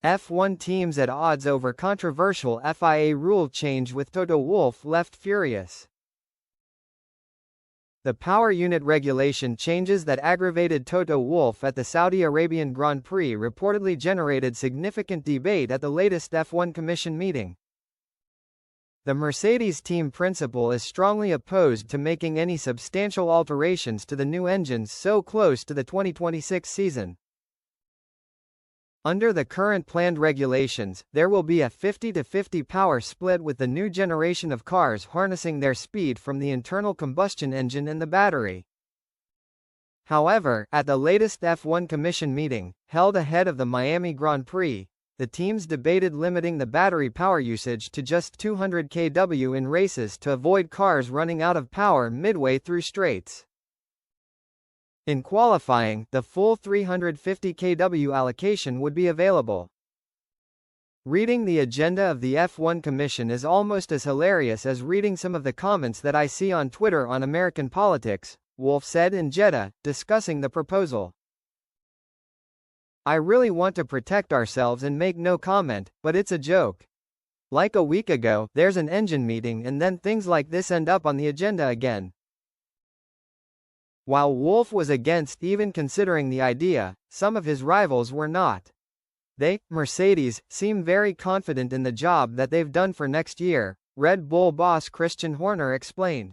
F1 teams at odds over controversial FIA rule change with Toto Wolff left furious. The power unit regulation changes that aggravated Toto Wolff at the Saudi Arabian Grand Prix reportedly generated significant debate at the latest F1 Commission meeting. The Mercedes team principal is strongly opposed to making any substantial alterations to the new engines so close to the 2026 season. Under the current planned regulations, there will be a 50-50 power split with the new generation of cars harnessing their speed from the internal combustion engine and the battery. However, at the latest F1 Commission meeting, held ahead of the Miami Grand Prix, the teams debated limiting the battery power usage to just 200 kW in races to avoid cars running out of power midway through straights. In qualifying, the full 350 kW allocation would be available. Reading the agenda of the F1 Commission is almost as hilarious as reading some of the comments that I see on Twitter on American politics, Wolff said in Jeddah, discussing the proposal. I really want to protect ourselves and make no comment, but it's a joke. Like a week ago, there's an engine meeting and then things like this end up on the agenda again. While Wolff was against even considering the idea, some of his rivals were not. They, Mercedes, seem very confident in the job that they've done for next year, Red Bull boss Christian Horner explained.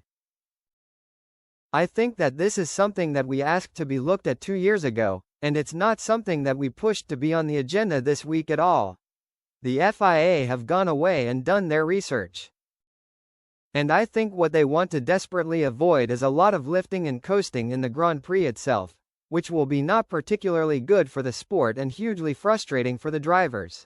I think that this is something that we asked to be looked at 2 years ago, and it's not something that we pushed to be on the agenda this week at all. The FIA have gone away and done their research. And I think what they want to desperately avoid is a lot of lifting and coasting in the Grand Prix itself, which will be not particularly good for the sport and hugely frustrating for the drivers.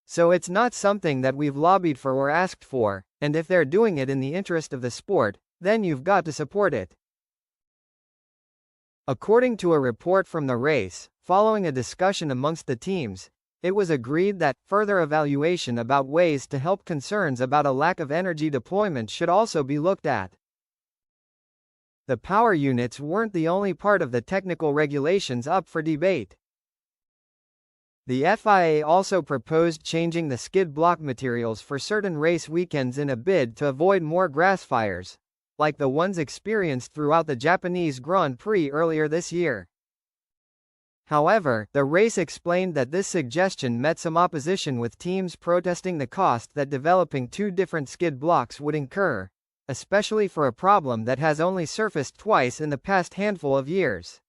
So it's not something that we've lobbied for or asked for, and if they're doing it in the interest of the sport, then you've got to support it. According to a report from the race, following a discussion amongst the teams, it was agreed that further evaluation about ways to help concerns about a lack of energy deployment should also be looked at. The power units weren't the only part of the technical regulations up for debate. The FIA also proposed changing the skid block materials for certain race weekends in a bid to avoid more grass fires, like the ones experienced throughout the Japanese Grand Prix earlier this year. However, the race explained that this suggestion met some opposition with teams protesting the cost that developing 2 different skid blocks would incur, especially for a problem that has only surfaced twice in the past handful of years.